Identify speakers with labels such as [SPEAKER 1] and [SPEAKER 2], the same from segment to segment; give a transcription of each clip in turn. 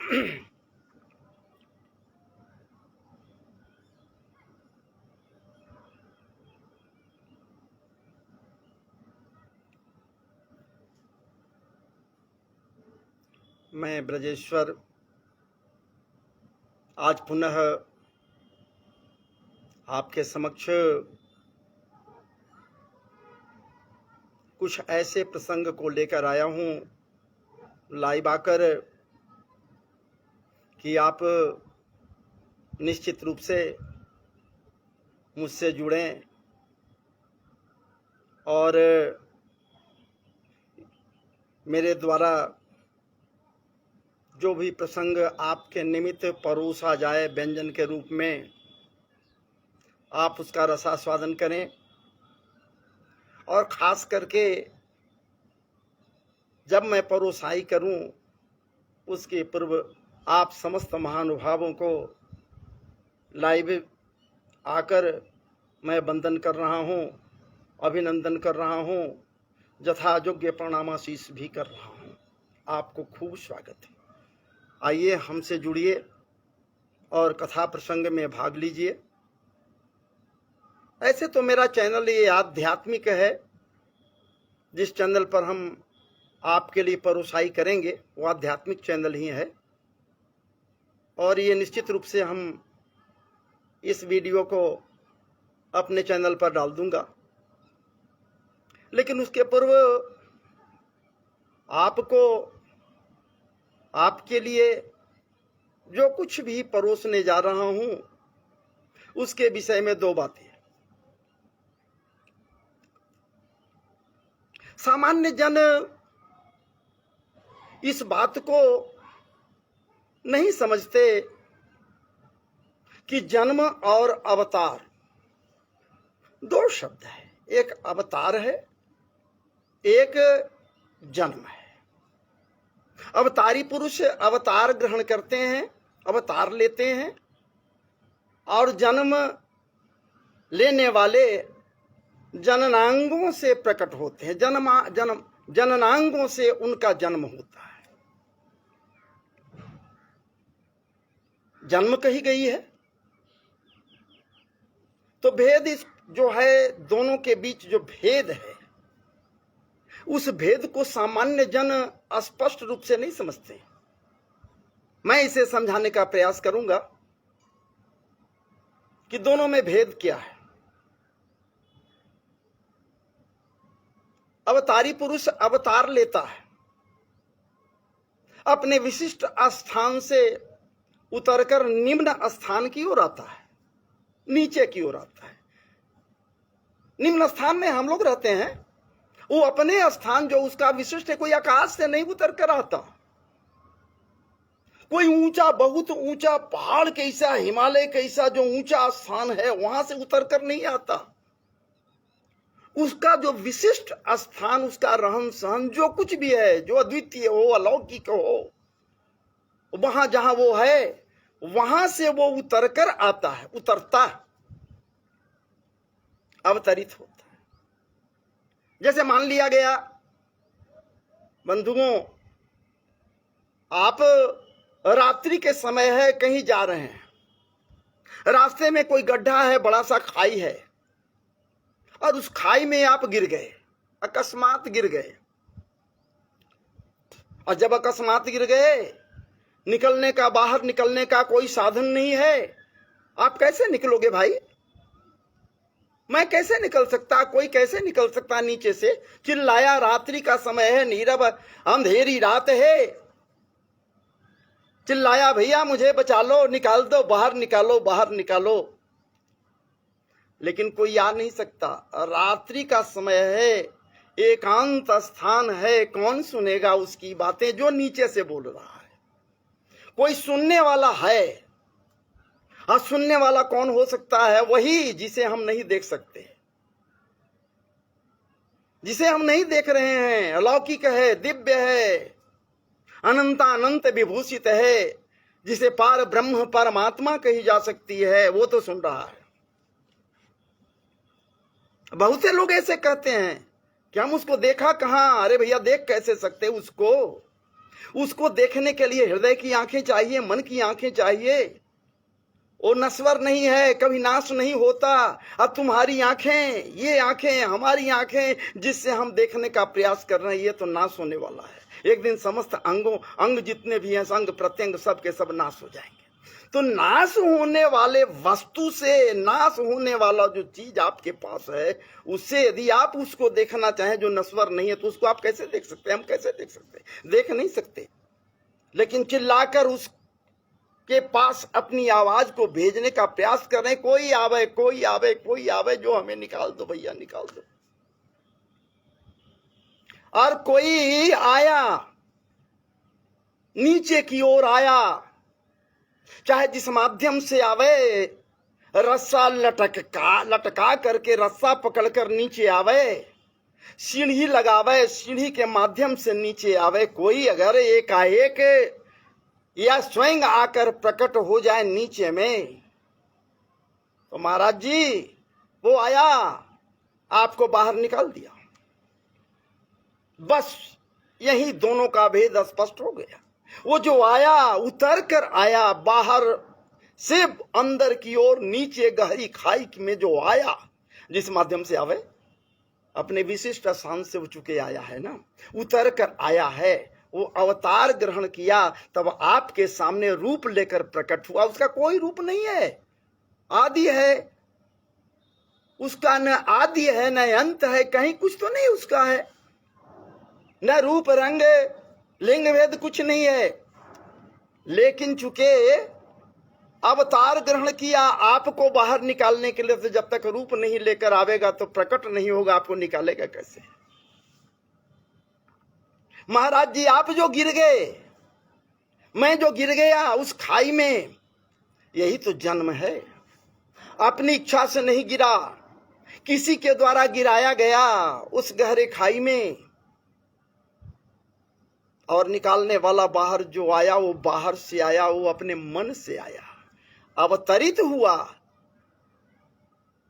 [SPEAKER 1] मैं ब्रजेश्वर आज पुनः आपके समक्ष कुछ ऐसे प्रसंग को लेकर आया हूँ लाइव आकर कि आप निश्चित रूप से मुझसे जुड़ें और मेरे द्वारा जो भी प्रसंग आपके निमित्त परोसा जाए व्यंजन के रूप में, आप उसका रसास्वादन करें। और ख़ास करके जब मैं परोसाई करूं, उसके पूर्व आप समस्त महानुभावों को लाइव आकर मैं वंदन कर रहा हूं, अभिनंदन कर रहा हूं, यथायोग्य प्रणामाशीष भी कर रहा हूं। आपको खूब स्वागत है। आइए हमसे जुड़िए और कथा प्रसंग में भाग लीजिए। ऐसे तो मेरा चैनल ये आध्यात्मिक है, जिस चैनल पर हम आपके लिए परोसाई करेंगे वो आध्यात्मिक चैनल ही है। और ये निश्चित रूप से हम इस वीडियो को अपने चैनल पर डाल दूंगा। लेकिन उसके पूर्व आपको आपके लिए जो कुछ भी परोसने जा रहा हूं उसके विषय में दो बातें। सामान्य जन इस बात को नहीं समझते कि जन्म और अवतार दो शब्द है। एक अवतार है, एक जन्म है। अवतारी पुरुष अवतार ग्रहण करते हैं, अवतार लेते हैं, और जन्म लेने वाले जननांगों से प्रकट होते हैं। जननांगों से उनका जन्म होता है। जन्म कही गई है तो भेद जो है, दोनों के बीच जो भेद है, उस भेद को सामान्य जन स्पष्ट रूप से नहीं समझते। मैं इसे समझाने का प्रयास करूंगा कि दोनों में भेद क्या है। अवतारी पुरुष अवतार लेता है, अपने विशिष्ट स्थान से उतरकर निम्न स्थान की ओर आता है, नीचे की ओर आता है। निम्न स्थान में हम लोग रहते हैं, वो अपने स्थान जो उसका विशिष्ट है, कोई आकाश से नहीं उतर कर आता। कोई ऊंचा, बहुत ऊंचा पहाड़ कैसा, हिमालय कैसा जो ऊंचा स्थान है, वहां से उतर कर नहीं आता। उसका जो विशिष्ट स्थान, उसका रहन सहन, जो कुछ भी है, जो अद्वितीय हो, अलौकिक हो, वहां जहां वो है, वहां से वो उतर कर आता है, उतरता है, अवतरित होता है। जैसे मान लिया गया बंधुओं, आप रात्रि के समय है, कहीं जा रहे हैं, रास्ते में कोई गड्ढा है, बड़ा सा खाई है, और उस खाई में आप गिर गए, अकस्मात गिर गए। और जब अकस्मात गिर गए, निकलने का, बाहर निकलने का कोई साधन नहीं है, आप कैसे निकलोगे भाई? मैं कैसे निकल सकता, कोई कैसे निकल सकता नीचे से? चिल्लाया, रात्रि का समय है, नीरव अंधेरी रात है, चिल्लाया, भैया मुझे बचा लो, निकाल दो, बाहर निकालो, बाहर निकालो। लेकिन कोई आ नहीं सकता। रात्रि का समय है, एकांत स्थान है, कौन सुनेगा उसकी बातें जो नीचे से बोल रहा है? कोई सुनने वाला है। और सुनने वाला कौन हो सकता है? वही जिसे हम नहीं देख सकते, जिसे हम नहीं देख रहे हैं। अलौकिक है, दिव्य है, अनंतानंत विभूषित है, जिसे पार ब्रह्म परमात्मा कही जा सकती है, वो तो सुन रहा है। बहुत से लोग ऐसे कहते हैं कि हम उसको देखा कहां? अरे भैया, देख कैसे सकते उसको? उसको देखने के लिए हृदय की आंखें चाहिए, मन की आंखें चाहिए। वो नश्वर नहीं है, कभी नाश नहीं होता। अब तुम्हारी आंखें, ये आंखें, हमारी आंखें जिससे हम देखने का प्रयास कर रहे हैं, ये तो नाश होने वाला है। एक दिन समस्त अंग जितने भी हैं, अंग प्रत्यंग सब के सब नाश हो जाएंगे। तो नाश होने वाले वस्तु से, नाश होने वाला जो चीज आपके पास है, उससे यदि आप उसको देखना चाहें जो नश्वर नहीं है, तो उसको आप कैसे देख सकते हैं? हम कैसे देख सकते हैं? देख नहीं सकते। लेकिन चिल्लाकर उसके पास अपनी आवाज को भेजने का प्रयास कर रहे हैं, कोई आवे, कोई आवे, कोई आवे, जो हमें निकाल दो भैया, निकाल दो। और कोई आया, नीचे की ओर आया, चाहे जिस माध्यम से आवे, रस्सा लटका करके रस्सा पकड़कर नीचे आवे, सीढ़ी लगावे, सीढ़ी के माध्यम से नीचे आवे। कोई अगर एकाएक या स्वयं आकर प्रकट हो जाए नीचे में, तो महाराज जी वो आया, आपको बाहर निकाल दिया। बस यही दोनों का भेद स्पष्ट हो गया। वो जो आया, उतर कर आया बाहर से अंदर की ओर, नीचे गहरी खाई में जो आया, जिस माध्यम से आवे, अपने विशिष्ट स्थान से हो चुके आया है ना, उतर कर आया है। वो अवतार ग्रहण किया, तब आपके सामने रूप लेकर प्रकट हुआ। उसका कोई रूप नहीं है, आदि है उसका, न आदि है न अंत है, कहीं कुछ तो नहीं उसका है, न रूप रंग लिंग भेद कुछ नहीं है। लेकिन चूंकि अवतार ग्रहण किया, आपको बाहर निकालने के लिए, तो जब तक रूप नहीं लेकर आवेगा तो प्रकट नहीं होगा, आपको निकालेगा कैसे? महाराज जी आप जो गिर गए, मैं जो गिर गया उस खाई में, यही तो जन्म है। अपनी इच्छा से नहीं गिरा, किसी के द्वारा गिराया गया उस गहरे खाई में। और निकालने वाला बाहर जो आया, वो बाहर से आया, वो अपने मन से आया, अवतरित हुआ।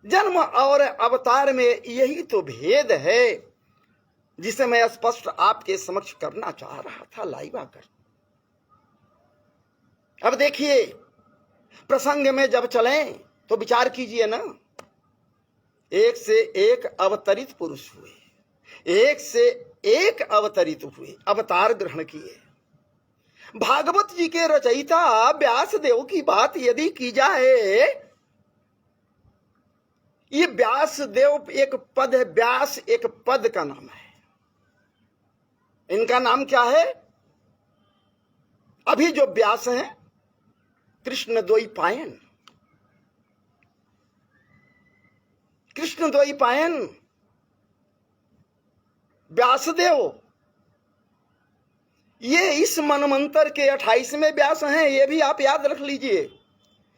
[SPEAKER 1] जन्म और अवतार में यही तो भेद है, जिसे मैं स्पष्ट आपके समक्ष करना चाह रहा था लाइव आकर। अब देखिए, प्रसंग में जब चलें तो विचार कीजिए ना, एक से एक अवतरित पुरुष हुए, एक से एक अवतरित हुए, अवतार ग्रहण किए। भागवत जी के रचयिता व्यास देव की बात यदि की जाए, ये व्यास देव एक पद है, व्यास एक पद का नाम है। इनका नाम क्या है? अभी जो व्यास हैं, कृष्ण द्वैपायन, कृष्ण द्वैपायन व्यासदेव, ये इस मनमंत्र के 28वें व्यास हैं। ये भी आप याद रख लीजिए,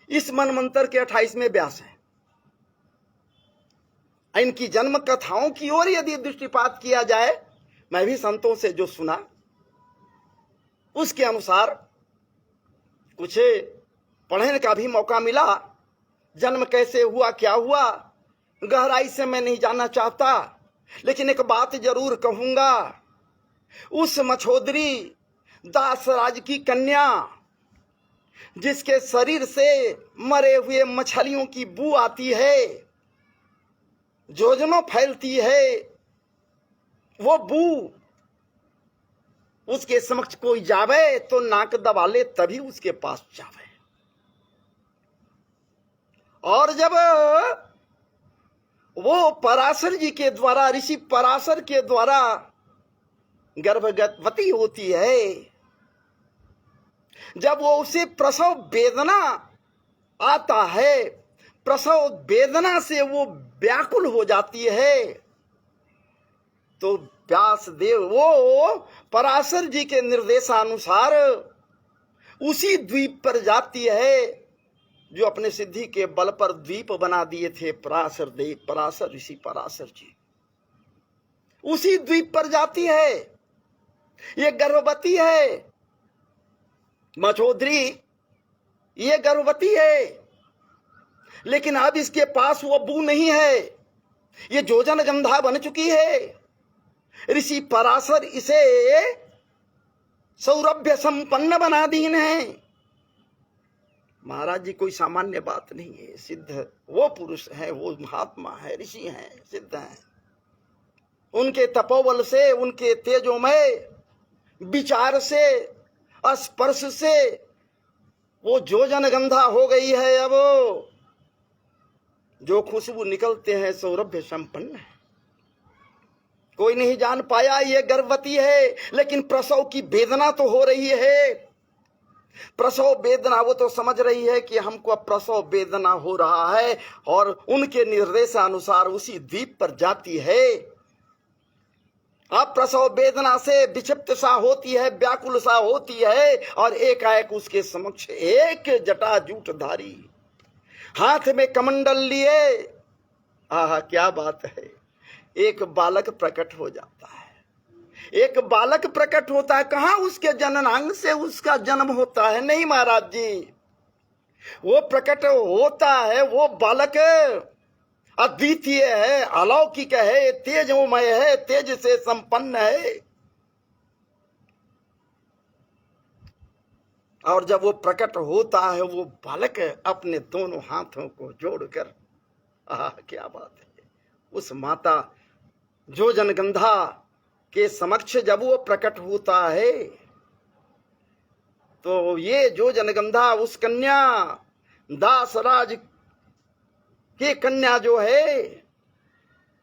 [SPEAKER 1] इस मनमंत्र के 28वें व्यास हैं। इनकी जन्म कथाओं की ओर यदि दृष्टिपात किया जाए, मैं भी संतों से जो सुना उसके अनुसार कुछ पढ़ने का भी मौका मिला। जन्म कैसे हुआ, क्या हुआ, गहराई से मैं नहीं जानना चाहता, लेकिन एक बात जरूर कहूंगा। उस मछोदरी दासराज की कन्या, जिसके शरीर से मरे हुए मछलियों की बू आती है, योजनों फैलती है, वो बू उसके समक्ष कोई जावे तो नाक दबा ले, तभी उसके पास जावे। और जब वो पराशर जी के द्वारा, ऋषि पराशर के द्वारा गर्भवती होती है, जब वो उसे प्रसव वेदना आता है, प्रसव वेदना से वो व्याकुल हो जाती है, तो व्यासदेव वो पराशर जी के निर्देशानुसार उसी द्वीप पर जाती है जो अपने सिद्धि के बल पर द्वीप बना दिए थे पराशर देव, पराशर ऋषि पराशर जी। उसी द्वीप पर जाती है, ये गर्भवती है मछोदरी, ये गर्भवती है, लेकिन अब इसके पास वो बू नहीं है, ये जोजन गंधा बन चुकी है। ऋषि पराशर इसे सौरभ्य संपन्न बना दीन है। महाराज जी कोई सामान्य बात नहीं है, सिद्ध वो पुरुष है, वो महात्मा है, ऋषि हैं, सिद्ध हैं। उनके तपोबल से, उनके तेजोमय विचार से, स्पर्श से वो जो जनगंधा हो गई है। अब जो खुशबू निकलते हैं सौरभ्य संपन्न है। कोई नहीं जान पाया ये गर्भवती है, लेकिन प्रसव की वेदना तो हो रही है। प्रसव वेदना, वो तो समझ रही है कि हमको अब प्रसव वेदना हो रहा है, और उनके निर्देशानुसार उसी द्वीप पर जाती है। अब प्रसव वेदना से विक्षिप्त सा होती है, व्याकुल सा होती है, और एकाएक उसके समक्ष एक जटाजूटधारी हाथ में कमंडल लिए, आहा क्या बात है, एक बालक प्रकट हो जाता है। एक बालक प्रकट होता है। कहां उसके जननांग से उसका जन्म होता है? नहीं महाराज जी, वो प्रकट होता है, वो बालक अद्वितीय है, अलौकिक है, तेजोमय है, तेज से संपन्न है। और जब वो प्रकट होता है, वो बालक अपने दोनों हाथों को जोड़कर, आह क्या बात है, उस माता जो जनगंधा के समक्ष जब वो प्रकट होता है, तो ये जो जनगंधा उस कन्या दासराज के कन्या जो है,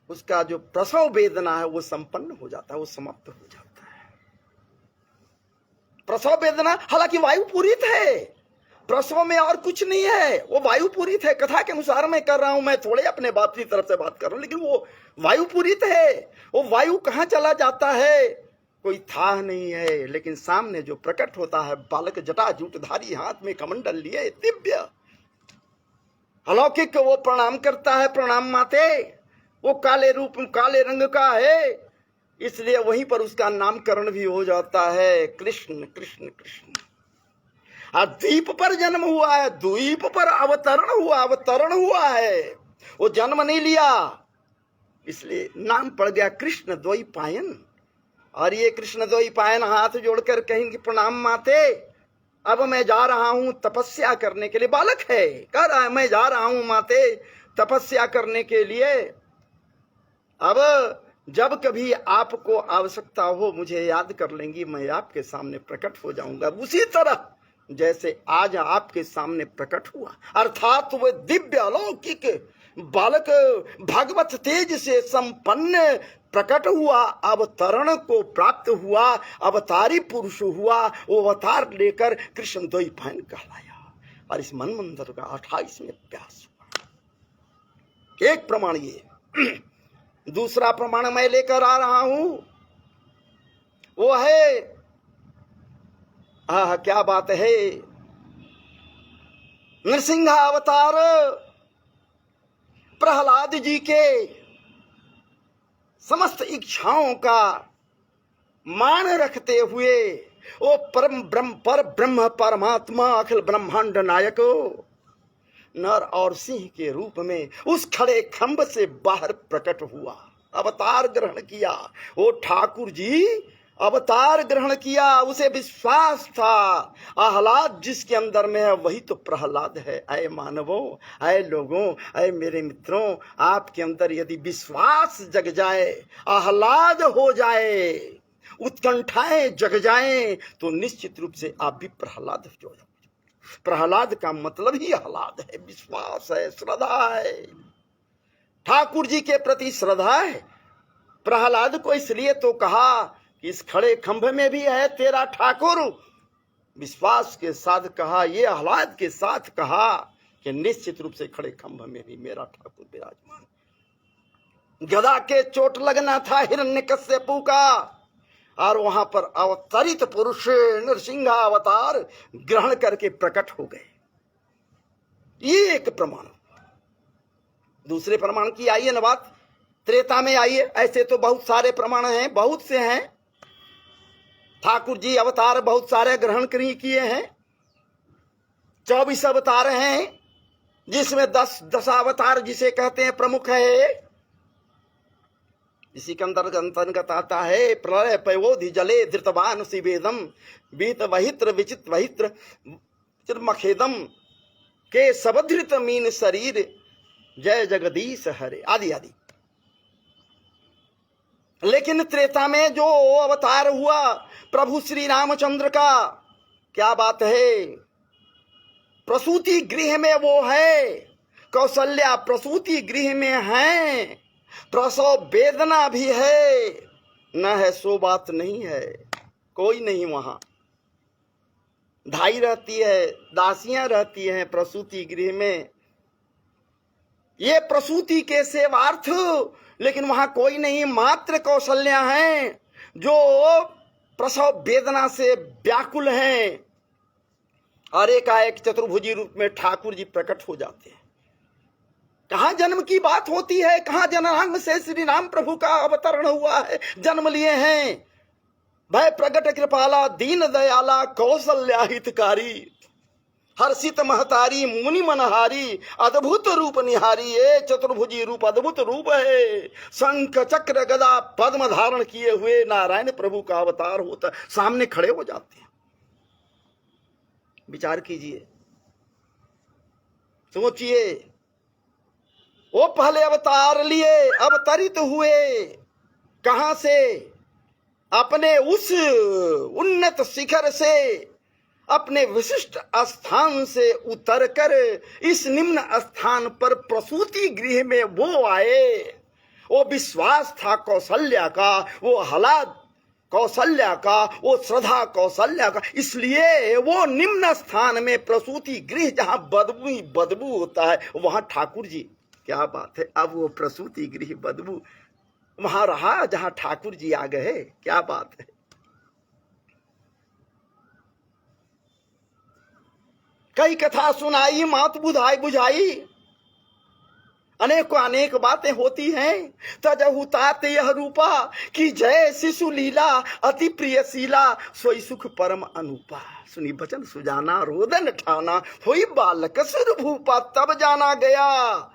[SPEAKER 1] उसका जो प्रसव वेदना है वो संपन्न हो जाता है, वो समाप्त हो जाता है। प्रसव वेदना हालांकि वायु पूरित है, प्रसव में और कुछ नहीं है, वो वायु पूरित है। कथा के अनुसार मैं कर रहा हूं, मैं थोड़े अपने बाप की तरफ से बात कर रहा हूं, लेकिन वो वायु पूरित है। वो वायु कहां चला जाता है कोई था नहीं है, लेकिन सामने जो प्रकट होता है बालक जटाजूटधारी, हाथ में कमंडल लिए, दिव्य अलौकिक, वो प्रणाम करता है। प्रणाम माते, वो काले रूप काले रंग का है, इसलिए वहीं पर उसका नामकरण भी हो जाता है कृष्ण कृष्ण कृष्ण। द्वीप पर जन्म हुआ है, द्वीप पर अवतरण हुआ है, वो जन्म नहीं लिया, इसलिए नाम पड़ गया कृष्ण द्वैपायन। और ये कृष्ण द्वैपायन हाथ जोड़कर कहेंगे प्रणाम माते, अब मैं जा रहा हूं तपस्या करने के लिए। बालक है, कह रहा है मैं जा रहा हूं माते तपस्या करने के लिए। अब जब कभी आपको आवश्यकता हो मुझे याद कर लेंगी, मैं आपके सामने प्रकट हो जाऊंगा, उसी तरह जैसे आज आपके सामने प्रकट हुआ। अर्थात वह दिव्य अलौकिक बालक भगवत तेज से संपन्न प्रकट हुआ, अवतरण को प्राप्त हुआ, अवतारी पुरुष हुआ, वो अवतार लेकर कृष्ण द्वैपायन कहलाया। और इस मन मंदिर का 28वें अभ्यास हुआ। एक प्रमाण ये। दूसरा प्रमाण मैं लेकर आ रहा हूं, वो है, क्या बात है, नृसिंह अवतार प्रहलाद जी के समस्त इच्छाओं का मान रखते हुए वो परम ब्रह्म परमात्मा अखिल ब्रह्मांड नायक नर और सिंह के रूप में उस खड़े खंभ से बाहर प्रकट हुआ, अवतार ग्रहण किया। वो ठाकुर जी अवतार ग्रहण किया, उसे विश्वास था आह्लाद जिसके अंदर में है वही तो प्रहलाद है। ऐ मानवों, ऐ लोगों, ऐ मेरे मित्रों, आपके अंदर यदि विश्वास जग जाए, आह्लाद हो जाए, उत्कंठाएं जग जाएं, तो निश्चित रूप से आप भी प्रहलाद हो जाओ। प्रहलाद का मतलब ही आह्लाद है, विश्वास है, श्रद्धा है, ठाकुर जी के प्रति श्रद्धा है। प्रहलाद को इसलिए तो कहा कि इस खड़े खंभ में भी है तेरा ठाकुर, विश्वास के साथ कहा, ये आह्लाद के साथ कहा कि निश्चित रूप से खड़े खंभ में भी मेरा ठाकुर विराजमान। गदा के चोट लगना था हिरण्यकश्यपु का, और वहां पर अवतरित पुरुष नृसिंह अवतार ग्रहण करके प्रकट हो गए। ये एक प्रमाण। दूसरे प्रमाण की आइए न बात, त्रेता में आइए। ऐसे तो बहुत सारे प्रमाण हैं, बहुत से हैं, ठाकुर जी अवतार बहुत सारे ग्रहण किए हैं। 24 अवतार हैं, जिसमें 10 अवतार जिसे कहते हैं प्रमुख है। इसी के अंतर्गत आता है प्रलय पयोधि जले धृतवान शिवेदम बीत वहित्र विचित वहित्र मखेदम के सबधृत मीन शरीर जय जगदीश हरे आदि आदि। लेकिन त्रेता में जो अवतार हुआ प्रभु श्री रामचंद्र का, क्या बात है, प्रसूति गृह में वो है, कौशल्या प्रसूति गृह में है, प्रसव वेदना भी है, न है सो बात नहीं है, कोई नहीं वहां, धाई रहती है, दासियां रहती हैं प्रसूति गृह में, ये प्रसूति के सेवार्थ, लेकिन वहां कोई नहीं, मात्र कौशल्या हैं जो प्रसव वेदना से व्याकुल हैं, और एकाएक चतुर्भुजी रूप में ठाकुर जी प्रकट हो जाते हैं। कहां जन्म की बात होती है, कहां जन्मांग से श्री राम प्रभु का अवतरण हुआ है, जन्म लिए हैं। भय प्रगट कृपाला दीन दयाला कौशल्या हितकारी, हर्षित महतारी मुनि मनहारी, अद्भुत रूप निहारी, ये चतुर्भुजी रूप अद्भुत रूप है। शंख चक्र गदा पद्म धारण किए हुए नारायण प्रभु का अवतार होता, सामने खड़े हो जाते हैं। विचार कीजिए, सोचिए, वो पहले अवतार लिए, अवतरित हुए कहां से, अपने उस उन्नत शिखर से, अपने विशिष्ट स्थान से उतरकर इस निम्न स्थान पर प्रसूति गृह में वो आए। वो विश्वास था कौशल्या का, वो हलाद कौशल्या का, वो श्रद्धा कौशल्या का, इसलिए वो निम्न स्थान में प्रसूति गृह जहां बदबू ही बदबू होता है वहां ठाकुर जी, क्या बात है, अब वो प्रसूति गृह बदबू वहां रहा जहां ठाकुर जी आ गए, क्या बात है। कई कथा सुनाई मात बुधाई बुझाई, अनेक अनेक बातें होती हैं। तजहु तात यह रूपा कि जय शिशु लीला अति प्रियशीला सोई सुख परम अनुपा। सुनी बचन सुजाना रोदन ठाना होई बालक सुर भूपा, तब जाना गया,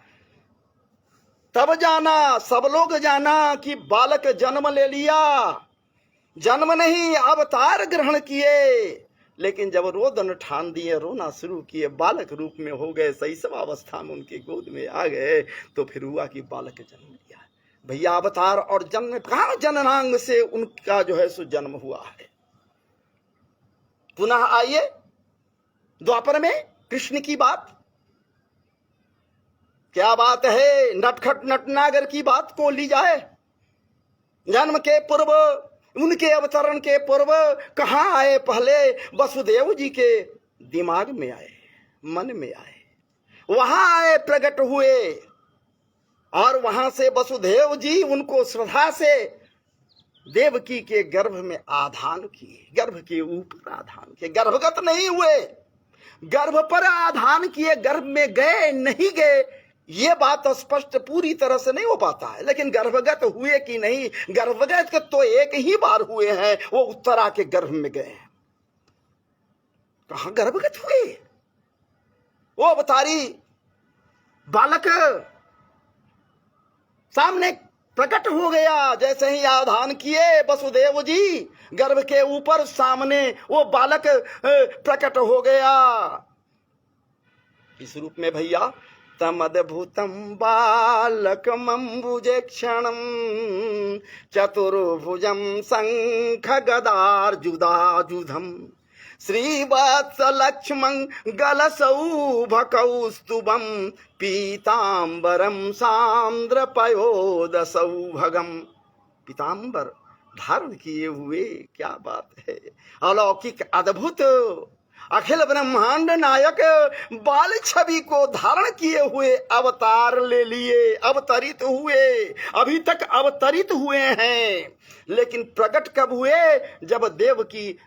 [SPEAKER 1] तब जाना सब लोग जाना कि बालक जन्म ले लिया। जन्म नहीं अवतार ग्रहण किए, लेकिन जब रोदन ठान दिए, रोना शुरू किए, बालक रूप में हो गए, शैशव अवस्था में उनकी गोद में आ गए, तो फिर हुआ कि बालक जन्म लिया। भैया अवतार और जन्म कहां, जननांग से उनका जो है सो जन्म हुआ है। पुनः आइए द्वापर में कृष्ण की बात, क्या बात है, नटखट नटनागर की बात को ली जाए। जन्म के पूर्व, उनके अवतरण के पूर्व कहां आए, पहले वसुदेव जी के दिमाग में आए, मन में आए, वहां आए, प्रकट हुए, और वहां से वसुदेव जी उनको श्रद्धा से देवकी के गर्भ में आधान किए, गर्भ के ऊपर आधान किए, गर्भगत नहीं हुए, गर्भ पर आधान किए, गर्भ में गए नहीं गए ये बात स्पष्ट पूरी तरह से नहीं हो पाता है, लेकिन गर्भगत हुए कि नहीं, गर्भगत तो एक ही बार हुए हैं, वो उत्तरा के गर्भ में गए हैं। कहां गर्भगत हुए, वो अवतारी बालक सामने प्रकट हो गया। जैसे ही आधान किए वसुदेव जी, गर्भ के ऊपर सामने वो बालक प्रकट हो गया। इस रूप में भैया तमद्भुतं बालकमम्बुजे क्षणं चतुर्भुजं शङ्खगदार्जुदाजुधं श्रीवत्सलक्ष्मङ्गलसौभकौस्तुभं पीताम्बरं सान्द्रपयोदसौभगं। पीताम्बर धारण किए हुए, क्या बात है, अलौकिक अद्भुत अखिल ब्रह्मांड नायक बाल छवि को धारण किए हुए अवतार ले लिए, अवतरित हुए। अभी तक अवतरित हुए हैं, लेकिन प्रकट कब हुए, जब देव की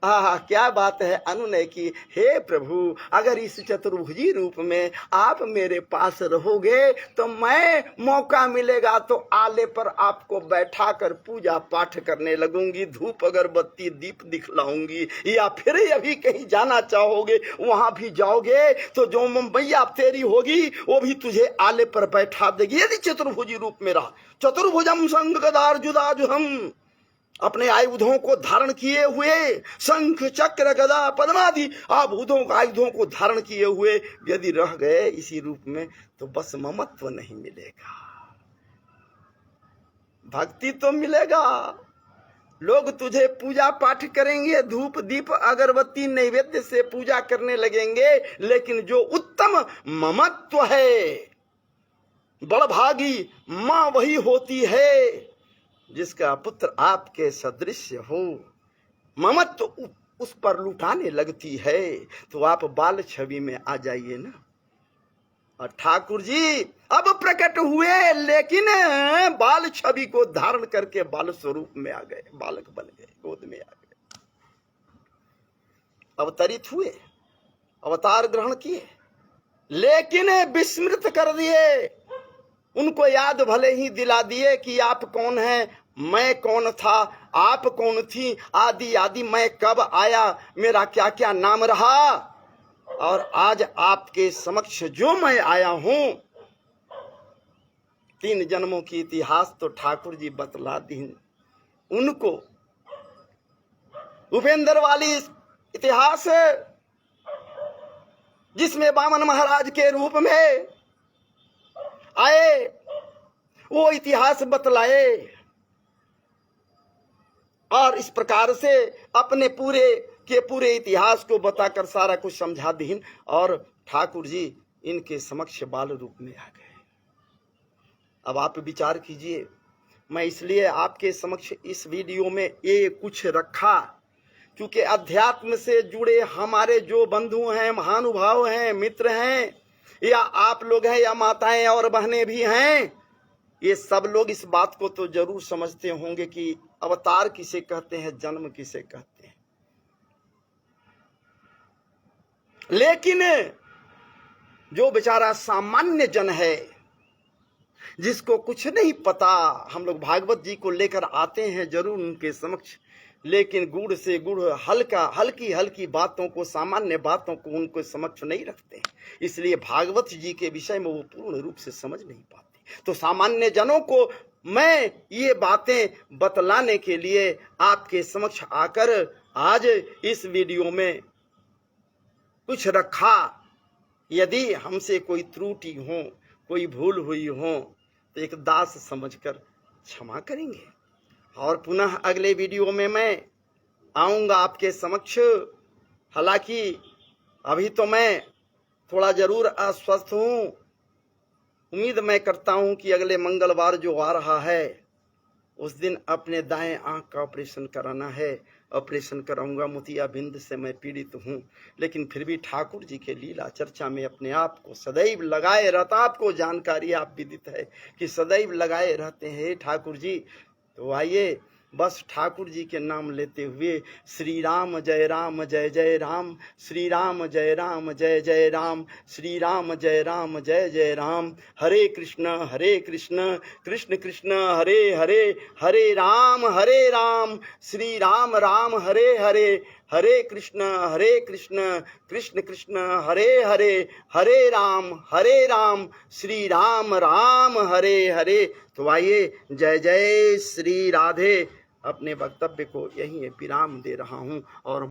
[SPEAKER 1] क्या बात है अनुनय की। हे प्रभु, अगर इस चतुर्भुजी रूप में आप मेरे पास रहोगे तो मैं मौका मिलेगा तो आले पर आपको बैठा कर पूजा पाठ करने लगूंगी, धूप अगरबत्ती दीप दिखलाऊंगी। या फिर अभी कहीं जाना चाहोगे वहां भी जाओगे तो जो मैया तेरी होगी वो भी तुझे आले पर बैठा देगी, यदि चतुर्भुजी रूप में रहा। चतुर्भुजम संग गदार जुदाजुहम, अपने आयुधों को धारण किए हुए, शंख चक्र गदा पद्मादि आयुधों को धारण किए हुए यदि रह गए इसी रूप में तो बस ममत्व नहीं मिलेगा, भक्ति तो मिलेगा। लोग तुझे पूजा पाठ करेंगे, धूप दीप अगरबत्ती नैवेद्य से पूजा करने लगेंगे, लेकिन जो उत्तम ममत्व है, बड़भागी मां वही होती है जिसका पुत्र आपके सदृश हो। ममत्व उस पर लुटाने लगती है तो आप बाल छवि में आ जाइए ना। और ठाकुर जी अब प्रकट हुए, लेकिन बाल छवि को धारण करके बाल स्वरूप में आ गए, बालक बन गए, गोद में आ गए, अवतरित हुए, अवतार ग्रहण किए, लेकिन विस्मृत कर दिए। उनको याद भले ही दिला दिए कि आप कौन हैं, मैं कौन था, आप कौन थी, आदि आदि, मैं कब आया, मेरा क्या क्या नाम रहा, और आज आपके समक्ष जो मैं आया हूं 3 जन्मों की इतिहास तो ठाकुर जी बतला दी उनको। उपेंद्र वाली इतिहास जिसमें वामन महाराज के रूप में आए, वो इतिहास बतलाए और इस प्रकार से अपने पूरे के पूरे इतिहास को बताकर सारा कुछ समझा दीन। और ठाकुर जी इनके समक्ष बाल रूप में आ गए। अब आप विचार कीजिए, मैं इसलिए आपके समक्ष इस वीडियो में ये कुछ रखा क्योंकि अध्यात्म से जुड़े हमारे जो बंधु हैं, महानुभाव हैं, मित्र हैं, या आप लोग हैं, या माताएं और बहनें भी हैं, ये सब लोग इस बात को तो जरूर समझते होंगे कि अवतार किसे कहते हैं, जन्म किसे कहते हैं। लेकिन जो बेचारा सामान्य जन है, जिसको कुछ नहीं पता, हम लोग भागवत जी को लेकर आते हैं जरूर उनके समक्ष, लेकिन गुड़ से गुड़ हल्की हल्की बातों को, सामान्य बातों को उनको समक्ष नहीं रखते, इसलिए भागवत जी के विषय में वो पूर्ण रूप से समझ नहीं पाते। तो सामान्य जनों को मैं ये बातें बतलाने के लिए आपके समक्ष आकर आज इस वीडियो में कुछ रखा। यदि हमसे कोई त्रुटि हो, कोई भूल हुई हो तो एक दास समझकर क्षमा करेंगे। और पुनः अगले वीडियो में मैं आऊँगा आपके समक्ष। हालांकि अभी तो मैं थोड़ा जरूर अस्वस्थ हूँ। उम्मीद मैं करता हूँ कि अगले मंगलवार जो आ रहा है उस दिन अपने दाएं आँख का ऑपरेशन कराना है। ऑपरेशन कराऊंगा, मोतियाबिंद से मैं पीड़ित हूँ, लेकिन फिर भी ठाकुर जी के लीला चर्चा में अपने आप को सदैव लगाए रहता। आपको जानकारी आप विदित है कि सदैव लगाए रहते हैं ठाकुर जी। तो आइए बस ठाकुर जी के नाम लेते हुए श्री राम जय जय राम, श्री राम जय जय राम, श्री राम जय राम। हरे कृष्ण कृष्ण कृष्ण हरे हरे, हरे राम श्री राम राम हरे हरे, हरे कृष्ण कृष्ण कृष्ण हरे हरे, हरे राम श्री राम राम हरे हरे। तो आइए जय जय श्री राधे। अपने वक्तव्य को यहीं विराम दे रहा हूँ और